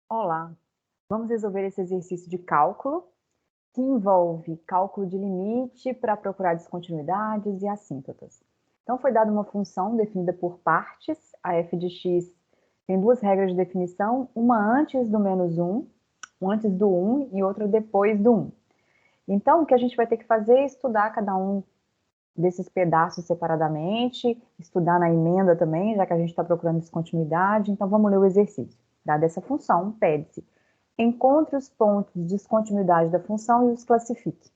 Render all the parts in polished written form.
Olá, vamos resolver esse exercício de cálculo, que envolve cálculo de limite para procurar descontinuidades e assíntotas. Então, foi dada uma função definida por partes, a f de x tem duas regras de definição, uma antes do menos 1, uma antes do 1 e outra depois do 1. Então, o que a gente vai ter que fazer é estudar cada um desses pedaços separadamente, estudar na emenda também, já que a gente está procurando descontinuidade. Então, vamos ler o exercício. Dada essa função, pede-se: encontre os pontos de descontinuidade da função e os classifique.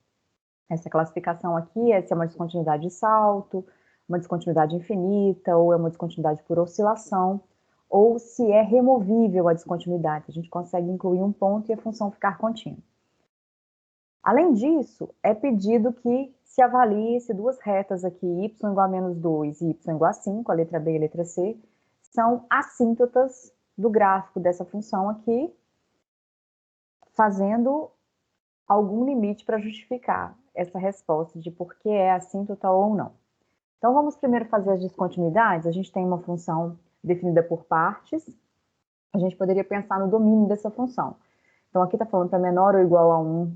Essa classificação aqui é se é uma descontinuidade de salto, uma descontinuidade infinita, ou é uma descontinuidade por oscilação, ou se é removível a descontinuidade. A gente consegue incluir um ponto e a função ficar contínua. Além disso, é pedido que se avalie se duas retas aqui, y igual a menos 2 e y igual a 5, a letra B e a letra C, são assíntotas do gráfico dessa função aqui, fazendo algum limite para justificar essa resposta de por que é assíntota ou não. Então, vamos primeiro fazer as descontinuidades. A gente tem uma função definida por partes. A gente poderia pensar no domínio dessa função. Então, aqui está falando para menor ou igual a 1,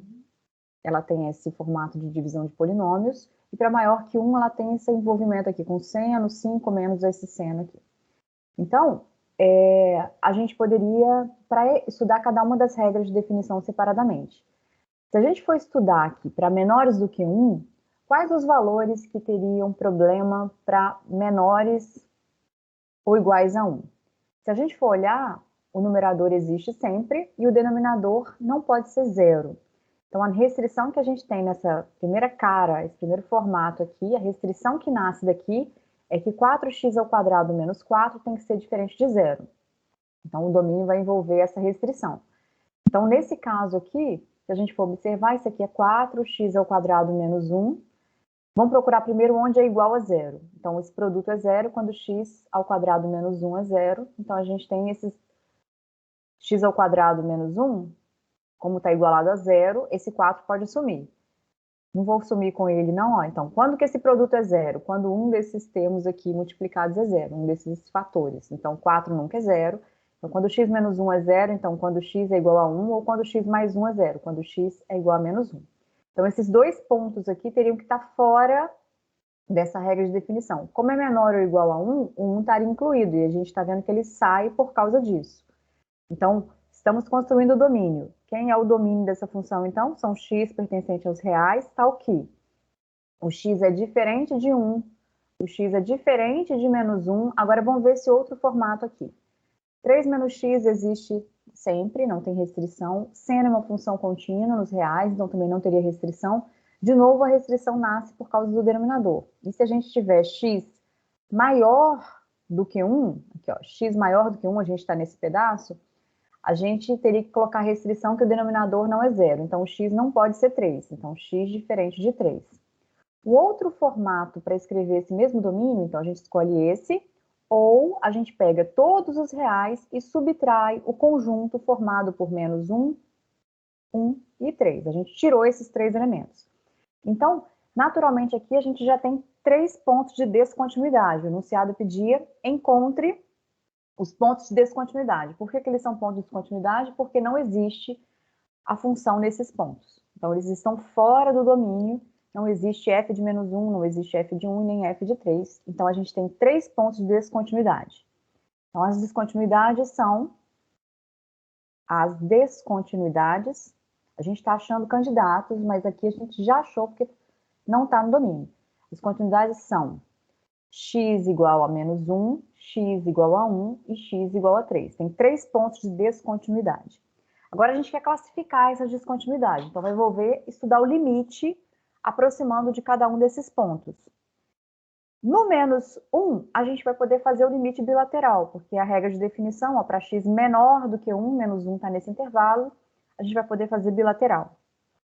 ela tem esse formato de divisão de polinômios, e para maior que 1, ela tem esse envolvimento aqui com seno, 5 menos esse seno aqui. Então, a gente poderia, para estudar cada uma das regras de definição separadamente, se a gente for estudar aqui para menores do que 1, quais os valores que teriam problema para menores ou iguais a 1? Se a gente for olhar, o numerador existe sempre e o denominador não pode ser zero. Então, a restrição que a gente tem nessa primeira cara, esse primeiro formato aqui, a restrição que nasce daqui é que 4x² menos 4 tem que ser diferente de zero. Então, o domínio vai envolver essa restrição. Então, nesse caso aqui, se a gente for observar, isso aqui é 4x² menos 1. Vamos procurar primeiro onde é igual a zero. Então, esse produto é zero quando x² menos 1 é zero. Então, a gente tem esses x² menos 1, como está igualado a zero, esse 4 pode sumir. Não vou sumir com ele, não. Ó. Então, quando que esse produto é zero? Quando um desses termos aqui multiplicados é zero, um desses fatores. Então, 4 nunca é zero. Então, quando x menos 1 é zero, então quando x é igual a 1, ou quando x mais 1 é zero, quando x é igual a menos 1. Então, esses dois pontos aqui teriam que estar fora dessa regra de definição. Como é menor ou igual a 1, o 1 estaria incluído, e a gente está vendo que ele sai por causa disso. Então, estamos construindo o domínio. Quem é o domínio dessa função, então? São x pertencente aos reais, tal que o x é diferente de 1, o x é diferente de menos 1. Agora, vamos ver esse outro formato aqui. 3 menos x existe sempre, não tem restrição. Seno é uma função contínua nos reais, então também não teria restrição. De novo, a restrição nasce por causa do denominador. E se a gente tiver x maior do que 1, aqui ó, x maior do que 1, a gente está nesse pedaço, a gente teria que colocar a restrição que o denominador não é zero. Então, o x não pode ser 3. Então, x diferente de 3. O outro formato para escrever esse mesmo domínio, então a gente escolhe esse, ou a gente pega todos os reais e subtrai o conjunto formado por menos 1, 1 e 3. A gente tirou esses três elementos. Então, naturalmente aqui a gente já tem 3 pontos de descontinuidade. O enunciado pedia: encontre os pontos de descontinuidade. Por que eles são pontos de descontinuidade? Porque não existe a função nesses pontos. Então, eles estão fora do domínio, não existe f de menos 1, não existe f de 1 e nem f de 3. Então, a gente tem 3 pontos de descontinuidade. Então, as descontinuidades são as descontinuidades. A gente está achando candidatos, mas aqui a gente já achou porque não está no domínio. As descontinuidades são x igual a menos 1, x igual a 1 e x igual a 3. Tem 3 pontos de descontinuidade. Agora a gente quer classificar essas descontinuidades. Então vai envolver estudar o limite aproximando de cada um desses pontos. No menos 1, a gente vai poder fazer o limite bilateral, porque a regra de definição, para x menor do que 1, menos 1 está nesse intervalo, a gente vai poder fazer bilateral.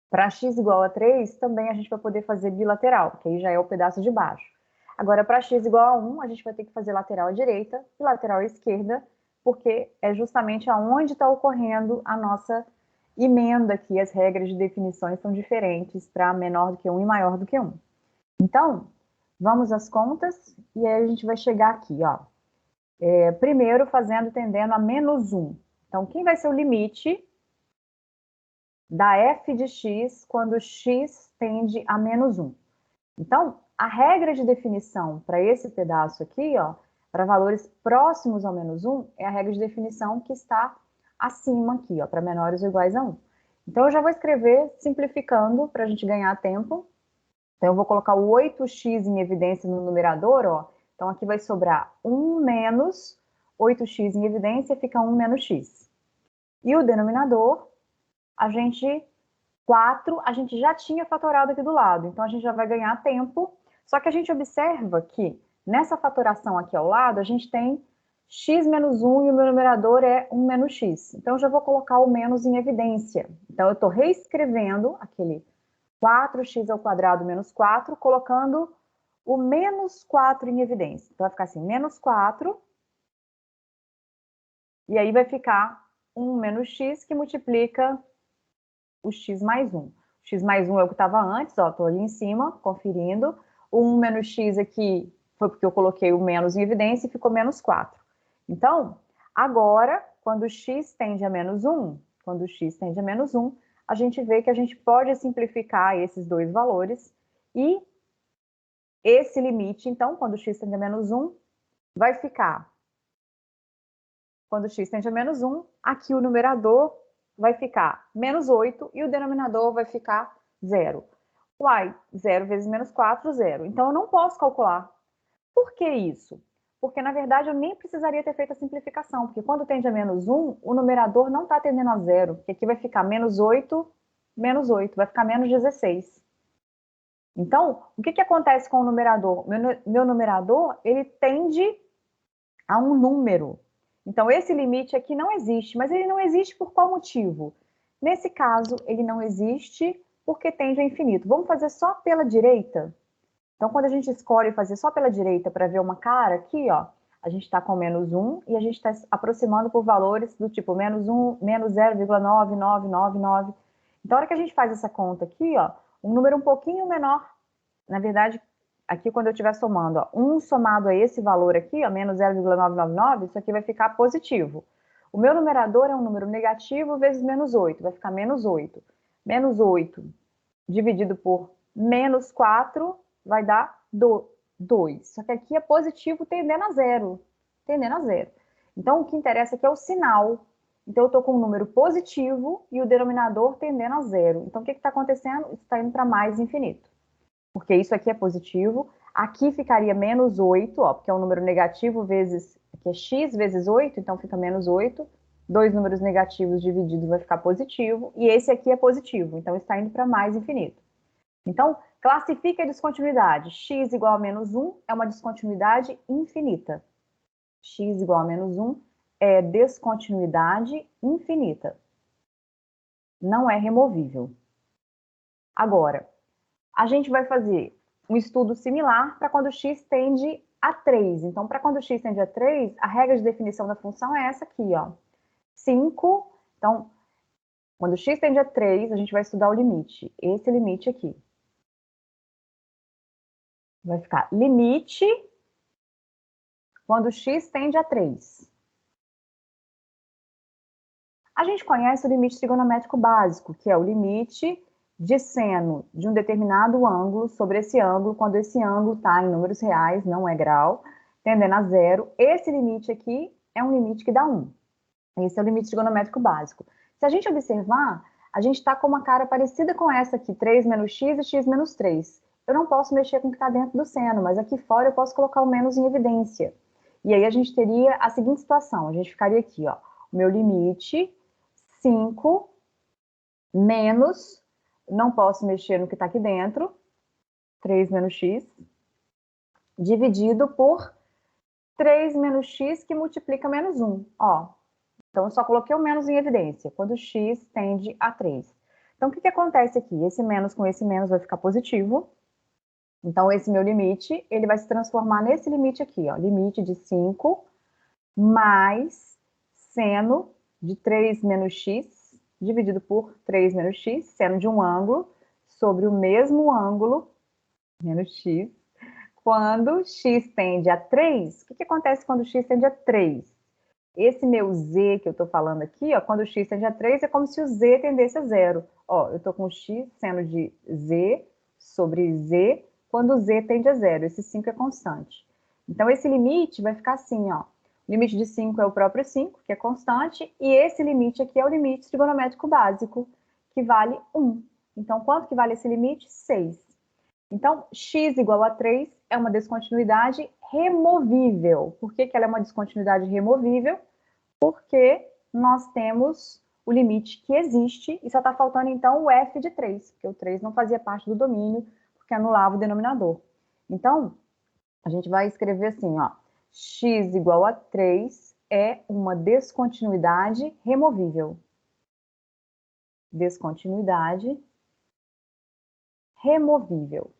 Para x igual a 3, também a gente vai poder fazer bilateral, porque aí já é o pedaço de baixo. Agora, para x igual a 1, a gente vai ter que fazer lateral à direita e lateral à esquerda, porque é justamente aonde está ocorrendo a nossa emenda aqui. As regras de definições são diferentes para menor do que 1 e maior do que 1. Então, vamos às contas e aí a gente vai chegar aqui, ó. Primeiro, tendendo a menos 1. Então, quem vai ser o limite da f de x quando x tende a menos 1? Então, a regra de definição para esse pedaço aqui, ó, para valores próximos ao menos 1, é a regra de definição que está acima aqui, ó, para menores ou iguais a 1. Então, eu já vou escrever simplificando para a gente ganhar tempo. Então, eu vou colocar o 8x em evidência no numerador, ó. Então, aqui vai sobrar 1 menos 8x em evidência, fica 1 menos x. E o denominador, 4, a gente já tinha fatorado aqui do lado, então a gente já vai ganhar tempo. Só que a gente observa que nessa fatoração aqui ao lado, a gente tem x menos 1 e o meu numerador é 1 menos x. Então, eu já vou colocar o menos em evidência. Então, eu estou reescrevendo aquele 4x² menos 4, colocando o menos 4 em evidência. Então, vai ficar assim, menos 4, e aí vai ficar 1 menos x, que multiplica o x mais 1. O x mais 1 é o que estava antes, ó, estou ali em cima, conferindo. O 1 menos x aqui foi porque eu coloquei o menos em evidência e ficou menos 4. Então, agora, quando x tende a menos 1, a gente vê que a gente pode simplificar esses dois valores e esse limite, então, quando x tende a menos 1, vai ficar, quando x tende a menos 1, aqui o numerador vai ficar menos 8 e o denominador vai ficar 0. Uai, 0 vezes menos 4, 0. Então, eu não posso calcular. Por que isso? Porque, na verdade, eu nem precisaria ter feito a simplificação, porque quando tende a menos 1, o numerador não está tendendo a 0, porque aqui vai ficar menos 8, vai ficar menos 16. Então, o que acontece com o numerador? Meu numerador, ele tende a um número. Então, esse limite aqui não existe, mas ele não existe por qual motivo? Nesse caso, ele não existe porque tende a infinito. Vamos fazer só pela direita? Então, quando a gente escolhe fazer só pela direita para ver uma cara aqui, ó, a gente está com menos 1 e a gente está aproximando por valores do tipo menos 1, menos 0,9999. Então, a hora que a gente faz essa conta aqui, ó, um número um pouquinho menor, na verdade, aqui quando eu estiver somando, ó, 1 somado a esse valor aqui, ó, menos 0,999, isso aqui vai ficar positivo. O meu numerador é um número negativo vezes menos 8, vai ficar menos 8. Menos 8 dividido por menos 4 vai dar 2. Só que aqui é positivo tendendo a zero. Tendendo a zero. Então, o que interessa aqui é o sinal. Então, eu estou com um número positivo e o denominador tendendo a zero. Então, o que está acontecendo? Isso está indo para mais infinito. Porque isso aqui é positivo. Aqui ficaria menos 8, ó, porque é um número negativo vezes, aqui é x vezes 8, então fica menos 8. Dois números negativos divididos vai ficar positivo. E esse aqui é positivo, então está indo para mais infinito. Então, classifique a descontinuidade. X igual a menos 1 é uma descontinuidade infinita. X igual a menos 1 é descontinuidade infinita. Não é removível. Agora, a gente vai fazer um estudo similar para quando x tende a 3. Então, para quando x tende a 3, a regra de definição da função é essa aqui, ó. 5, então, quando x tende a 3, a gente vai estudar o limite. Esse limite aqui. Vai ficar limite quando x tende a 3. A gente conhece o limite trigonométrico básico, que é o limite de seno de um determinado ângulo sobre esse ângulo, quando esse ângulo está em números reais, não é grau, tendendo a zero. Esse limite aqui é um limite que dá 1. Esse é o limite trigonométrico básico. Se a gente observar, a gente está com uma cara parecida com essa aqui, 3 menos x e x menos 3. Eu não posso mexer com o que está dentro do seno, mas aqui fora eu posso colocar o menos em evidência. E aí a gente teria a seguinte situação, a gente ficaria aqui, ó, o meu limite, 5 menos, não posso mexer no que está aqui dentro, 3 menos x, dividido por 3 menos x que multiplica menos 1, ó. Então, eu só coloquei o menos em evidência, quando x tende a 3. Então, o que acontece aqui? Esse menos com esse menos vai ficar positivo. Então, esse meu limite, ele vai se transformar nesse limite aqui, ó. Limite de 5 mais seno de 3 menos x, dividido por 3 menos x, seno de um ângulo, sobre o mesmo ângulo, menos x. Quando x tende a 3, o que acontece quando x tende a 3? Esse meu z que eu estou falando aqui, ó, quando o x tende a 3, é como se o z tendesse a 0. Ó, eu estou com o x seno de z sobre z, quando o z tende a 0. Esse 5 é constante. Então, esse limite vai ficar assim, ó. O limite de 5 é o próprio 5, que é constante, e esse limite aqui é o limite trigonométrico básico, que vale 1. Então, quanto que vale esse limite? 6. Então, x igual a 3 é uma descontinuidade removível. Por que ela é uma descontinuidade removível? Porque nós temos o limite que existe e só está faltando, então, o f de 3, porque o 3 não fazia parte do domínio, porque anulava o denominador. Então, a gente vai escrever assim, ó, x igual a 3 é uma descontinuidade removível. Descontinuidade removível.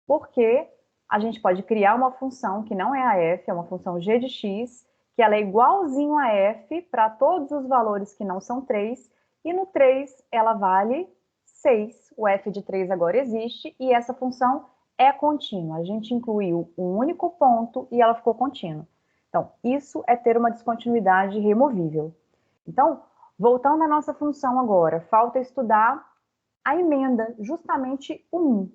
Porque a gente pode criar uma função que não é a f, é uma função g de x, que ela é igualzinho a f para todos os valores que não são 3, e no 3 ela vale 6. O f de 3 agora existe, e essa função é contínua. A gente incluiu um único ponto e ela ficou contínua. Então, isso é ter uma descontinuidade removível. Então, voltando à nossa função agora, falta estudar a emenda, justamente o 1.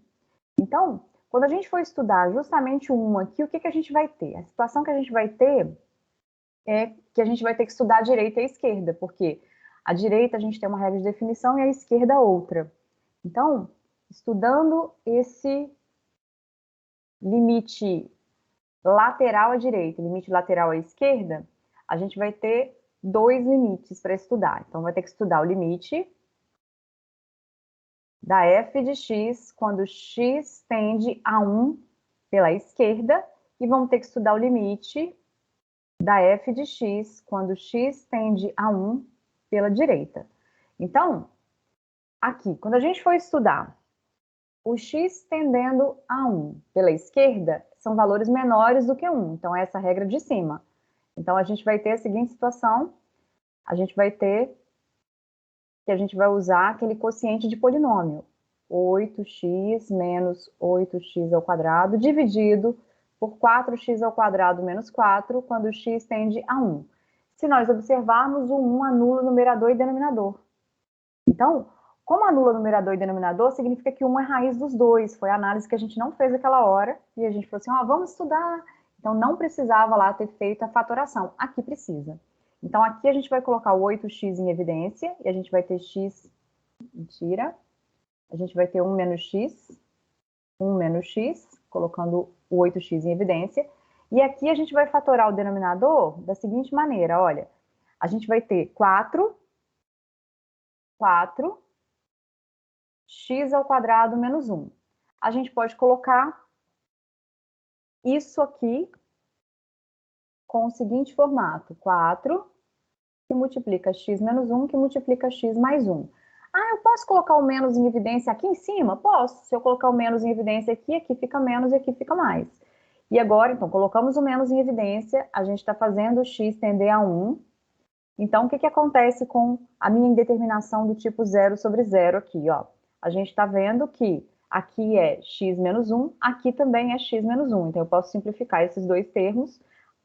Então, quando a gente for estudar justamente o 1 aqui, o que a gente vai ter? A situação que a gente vai ter é que a gente vai ter que estudar a direita e a esquerda, porque a direita a gente tem uma regra de definição e a esquerda outra. Então, estudando esse limite lateral à direita, limite lateral à esquerda, a gente vai ter dois limites para estudar. Então, vai ter que estudar o limite da f de x quando x tende a 1 pela esquerda, e vamos ter que estudar o limite da f de x quando x tende a 1 pela direita. Então, aqui, quando a gente for estudar o x tendendo a 1 pela esquerda, são valores menores do que 1, então essa é a regra de cima. Então, a gente vai ter a seguinte situação, a gente vai ter que a gente vai usar aquele quociente de polinômio, 8x menos 8x ao quadrado, dividido por 4x ao quadrado menos 4, quando x tende a 1. Se nós observarmos, o 1 anula numerador e denominador. Então, como anula numerador e denominador, significa que 1 é raiz dos dois. Foi a análise que a gente não fez naquela hora, e a gente falou assim, ó, vamos estudar. Então, não precisava lá ter feito a fatoração. Aqui precisa. Então, aqui a gente vai colocar o 8x em evidência, e a gente vai ter x, mentira, a gente vai ter 1 menos x, colocando o 8x em evidência, e aqui a gente vai fatorar o denominador da seguinte maneira, olha, a gente vai ter 4x ao quadrado menos 1. A gente pode colocar isso aqui com o seguinte formato, 4 que multiplica x menos 1, que multiplica x mais 1. Ah, eu posso colocar o menos em evidência aqui em cima? Posso. Se eu colocar o menos em evidência aqui, aqui fica menos e aqui fica mais. E agora, então, colocamos o menos em evidência, a gente está fazendo o x tender a 1. Então, o que acontece com a minha indeterminação do tipo 0 sobre 0 aqui, ó? A gente está vendo que aqui é x menos 1, aqui também é x menos 1. Então, eu posso simplificar esses dois termos.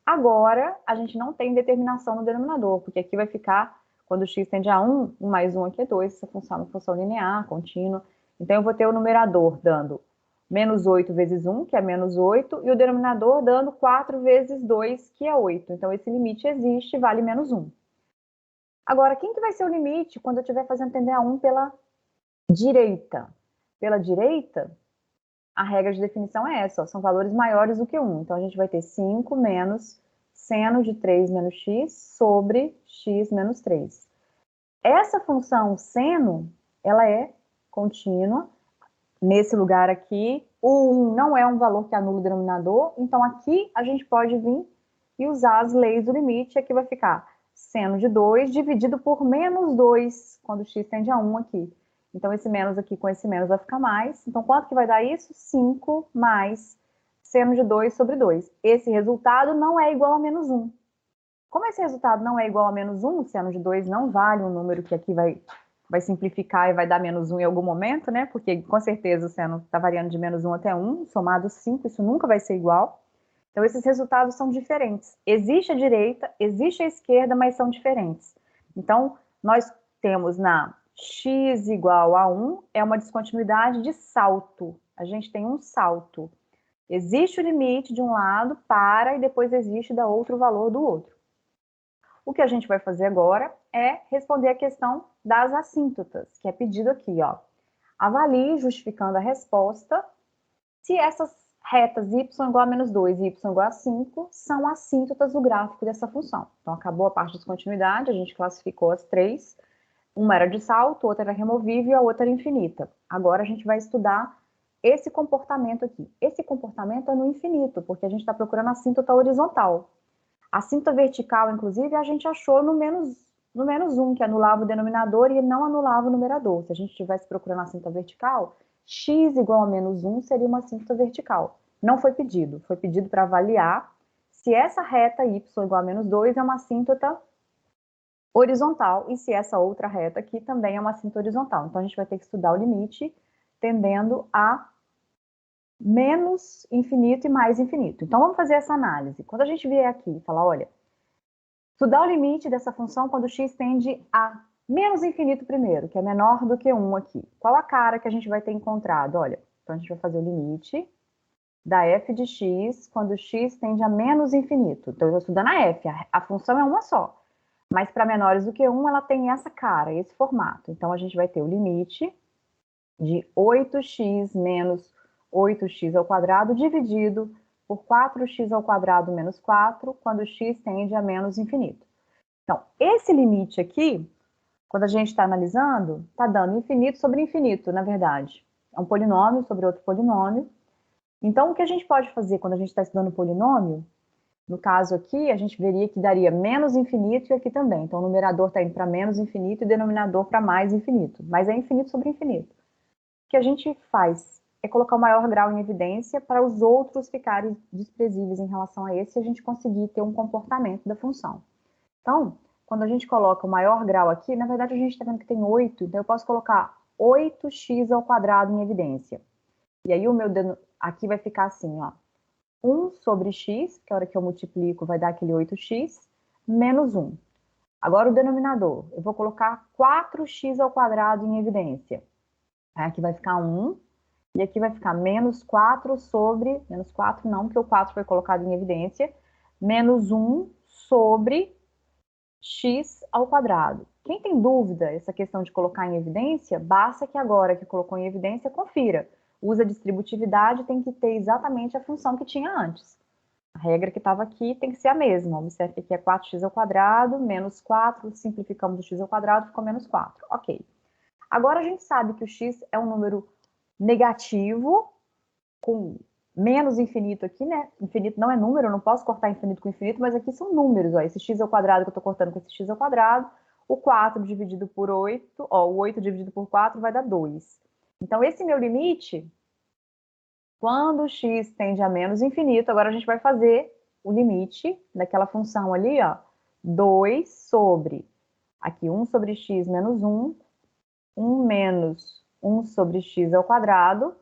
Agora, a gente não tem determinação no denominador, porque aqui vai ficar, quando x tende a 1, 1 mais 1 aqui é 2, essa função é uma função linear, contínua. Então, eu vou ter o numerador dando menos 8 vezes 1, que é menos 8, e o denominador dando 4 vezes 2, que é 8. Então, esse limite existe, vale menos 1. Agora, quem que vai ser o limite quando eu estiver fazendo tender a 1 pela direita? Pela direita, a regra de definição é essa, ó, são valores maiores do que 1. Então, a gente vai ter 5 menos seno de 3 menos x sobre x menos 3. Essa função seno, ela é contínua. Nesse lugar aqui, o 1 não é um valor que anula o denominador, então aqui a gente pode vir e usar as leis do limite, aqui vai ficar seno de 2 dividido por menos 2, quando x tende a 1 aqui. Então, esse menos aqui com esse menos vai ficar mais. Então, quanto que vai dar isso? 5 mais seno de 2 sobre 2. Esse resultado não é igual a menos 1. Como esse resultado não é igual a menos 1, seno de 2 não vale um número que aqui vai simplificar e vai dar menos 1 em algum momento, né? Porque, com certeza, o seno está variando de menos 1 até 1, somado 5, isso nunca vai ser igual. Então, esses resultados são diferentes. Existe a direita, existe a esquerda, mas são diferentes. Então, nós temos na x igual a 1, é uma descontinuidade de salto. A gente tem um salto. Existe o limite de um lado para e depois existe da outro valor do outro. O que a gente vai fazer agora é responder a questão das assíntotas, que é pedido aqui, ó. Avalie, justificando a resposta, se essas retas y igual a menos 2 e y igual a 5 são assíntotas do gráfico dessa função. Então, acabou a parte de descontinuidade, a gente classificou as três. Uma era de salto, outra era removível e a outra era infinita. Agora a gente vai estudar esse comportamento aqui. Esse comportamento é no infinito, porque a gente está procurando a assíntota horizontal. A assíntota vertical, inclusive, a gente achou no menos 1, que anulava o denominador e não anulava o numerador. Se a gente estivesse procurando a assíntota vertical, x igual a menos 1 seria uma assíntota vertical. Não foi pedido. Foi pedido para avaliar se essa reta y igual a menos 2 é uma assíntota horizontal e se essa outra reta aqui também é uma assíntota horizontal. Então, a gente vai ter que estudar o limite tendendo a menos infinito e mais infinito. Então, vamos fazer essa análise. Quando a gente vier aqui e falar, olha, estudar o limite dessa função quando x tende a menos infinito primeiro, que é menor do que 1 aqui. Qual a cara que a gente vai ter encontrado? Olha, então a gente vai fazer o limite da f de x quando x tende a menos infinito. Então, eu estou estudando a f, a função é uma só. Mas para menores do que 1, ela tem essa cara, esse formato. Então, a gente vai ter o limite de 8x menos 8x ao quadrado dividido por 4x ao quadrado menos 4, quando x tende a menos infinito. Então, esse limite aqui, quando a gente está analisando, está dando infinito sobre infinito, na verdade. É um polinômio sobre outro polinômio. Então, o que a gente pode fazer quando a gente está estudando polinômio, no caso aqui, a gente veria que daria menos infinito e aqui também. Então, o numerador está indo para menos infinito e o denominador para mais infinito. Mas é infinito sobre infinito. O que a gente faz é colocar o maior grau em evidência para os outros ficarem desprezíveis em relação a esse e a gente conseguir ter um comportamento da função. Então, quando a gente coloca o maior grau aqui, na verdade a gente está vendo que tem 8, então eu posso colocar 8x ao quadrado em evidência. E aí o meu aqui vai ficar assim, ó, 1 sobre x, que a hora que eu multiplico vai dar aquele 8x, menos 1. Agora o denominador, eu vou colocar 4x ao quadrado em evidência. Aqui vai ficar 1, e aqui vai ficar menos 4 sobre, menos 4 não, porque o 4 foi colocado em evidência, menos 1 sobre x ao quadrado. Quem tem dúvida, essa questão de colocar em evidência, basta que agora que colocou em evidência, confira. Usa distributividade, tem que ter exatamente a função que tinha antes. A regra que estava aqui tem que ser a mesma. Observe que aqui é 4x ao quadrado, menos 4, simplificamos o x ao quadrado, ficou menos 4. Ok. Agora a gente sabe que o x é um número negativo, com menos infinito aqui, né? Infinito não é número, eu não posso cortar infinito com infinito, mas aqui são números, ó. Esse x ao quadrado que eu estou cortando com esse x ao quadrado, o 4 dividido por 8, ó, o 8 dividido por 4 vai dar 2. Então, esse meu limite, quando o x tende a menos infinito, agora a gente vai fazer o limite daquela função ali, ó, 2 sobre, aqui 1 sobre x menos 1, 1 menos 1 sobre x ao quadrado,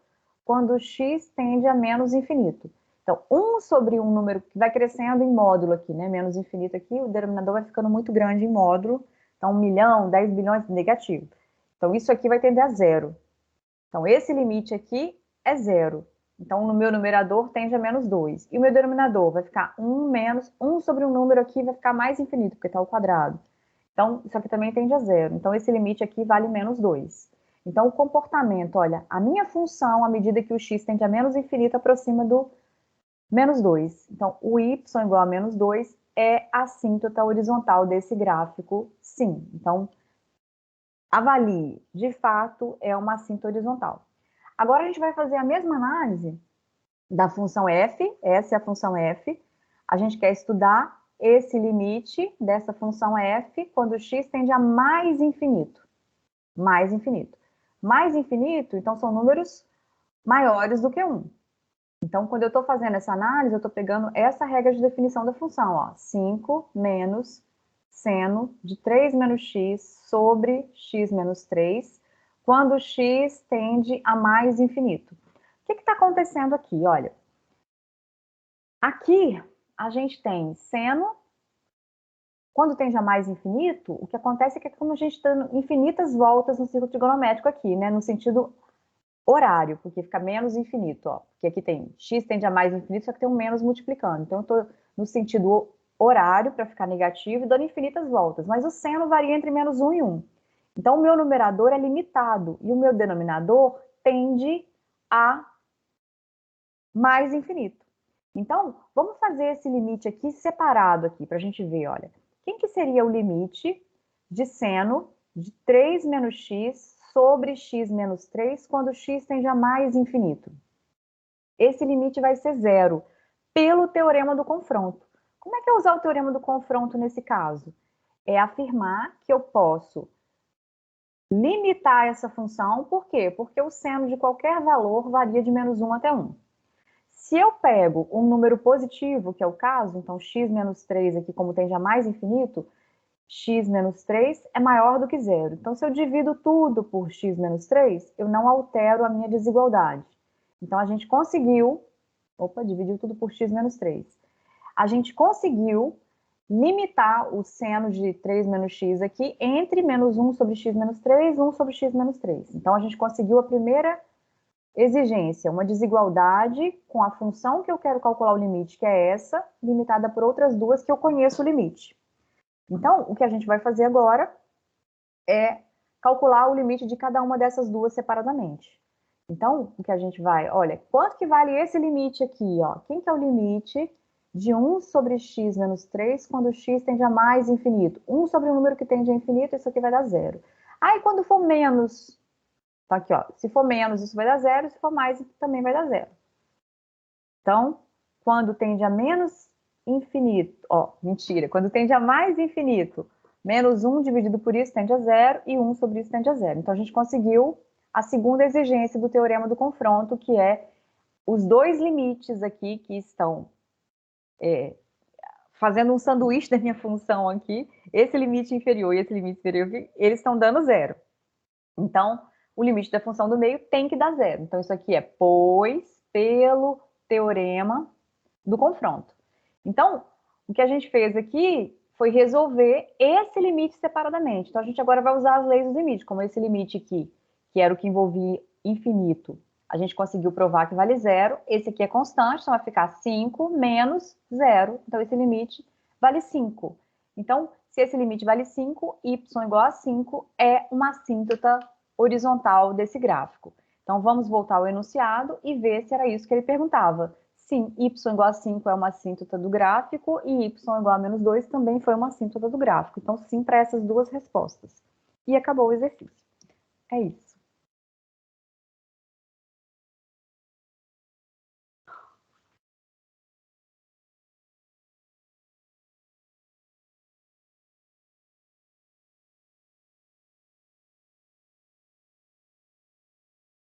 quando x tende a menos infinito. Então, 1 sobre um número que vai crescendo em módulo aqui, né? Menos infinito aqui, o denominador vai ficando muito grande em módulo. Então, 1 milhão, 10 bilhões, negativo. Então, isso aqui vai tender a zero. Então, esse limite aqui é zero. Então, no meu numerador tende a menos 2. E o meu denominador vai ficar 1 menos 1 sobre um número aqui vai ficar mais infinito, porque está ao quadrado. Então, isso aqui também tende a zero. Então, esse limite aqui vale menos 2. Então, o comportamento, olha, a minha função, à medida que o x tende a menos infinito, aproxima do menos 2. Então, o y igual a menos 2 é a assíntota horizontal desse gráfico, sim. Então, avalie, de fato, é uma assíntota horizontal. Agora, a gente vai fazer a mesma análise da função f, essa é a função f. A gente quer estudar esse limite dessa função f quando x tende a mais infinito. Mais infinito. Mais infinito, então, são números maiores do que 1. Então, quando eu estou fazendo essa análise, eu estou pegando essa regra de definição da função, ó, 5 menos seno de 3 menos x sobre x menos 3, quando x tende a mais infinito. O que está acontecendo aqui? Olha, Aqui, a gente tem seno. Quando tende a mais infinito, o que acontece é que é como a gente está dando infinitas voltas no círculo trigonométrico aqui, né? No sentido horário, porque fica menos infinito, ó. Porque aqui tem x tende a mais infinito, só que tem um menos multiplicando. Então, eu estou no sentido horário, para ficar negativo, e dando infinitas voltas. Mas o seno varia entre menos 1 e 1. Então, o meu numerador é limitado, e o meu denominador tende a mais infinito. Então, vamos fazer esse limite aqui separado aqui, para a gente ver, olha. Quem que seria o limite de seno de 3 menos x sobre x menos 3 quando x tende a mais infinito? Esse limite vai ser zero, pelo teorema do confronto. Como é que é usar o teorema do confronto nesse caso? É afirmar que eu posso limitar essa função, por quê? Porque o seno de qualquer valor varia de menos 1 até 1. Se eu pego um número positivo, que é o caso, então x menos 3 aqui, como tende a mais infinito, x menos 3 é maior do que zero. Então, se eu divido tudo por x menos 3, eu não altero a minha desigualdade. Então, a gente conseguiu... Opa, dividiu tudo por x menos 3. A gente conseguiu limitar o seno de 3 menos x aqui entre menos 1 sobre x menos 3 e 1 sobre x menos 3. Então, a gente conseguiu a primeira exigência, uma desigualdade com a função que eu quero calcular o limite, que é essa, limitada por outras duas que eu conheço o limite. Então, o que a gente vai fazer agora é calcular o limite de cada uma dessas duas separadamente. Então, o que a gente vai, olha, quanto que vale esse limite aqui, ó? Quem que é o limite de 1 sobre x menos 3 quando x tende a mais infinito? 1 sobre um número que tende a infinito, isso aqui vai dar zero. Aí, quando for menos, então aqui, ó, se for menos, isso vai dar zero, se for mais, também vai dar zero. Então, quando tende a menos infinito, ó, mentira, quando tende a mais infinito, menos 1 dividido por isso tende a zero, e 1 sobre isso tende a zero. Então, a gente conseguiu a segunda exigência do teorema do confronto, que é os dois limites aqui que estão fazendo um sanduíche da minha função aqui, esse limite inferior e esse limite superior, eles estão dando zero. Então, o limite da função do meio tem que dar zero. Então, isso aqui é pois pelo teorema do confronto. Então, o que a gente fez aqui foi resolver esse limite separadamente. Então, a gente agora vai usar as leis do limite, como esse limite aqui, que era o que envolvia infinito. A gente conseguiu provar que vale zero. Esse aqui é constante, então vai ficar 5 menos zero. Então, esse limite vale 5. Então, se esse limite vale 5, y igual a 5 é uma assíntota horizontal desse gráfico. Então, vamos voltar ao enunciado e ver se era isso que ele perguntava. Sim, y igual a 5 é uma assíntota do gráfico e y igual a menos 2 também foi uma assíntota do gráfico. Então, sim para essas duas respostas. E acabou o exercício. É isso.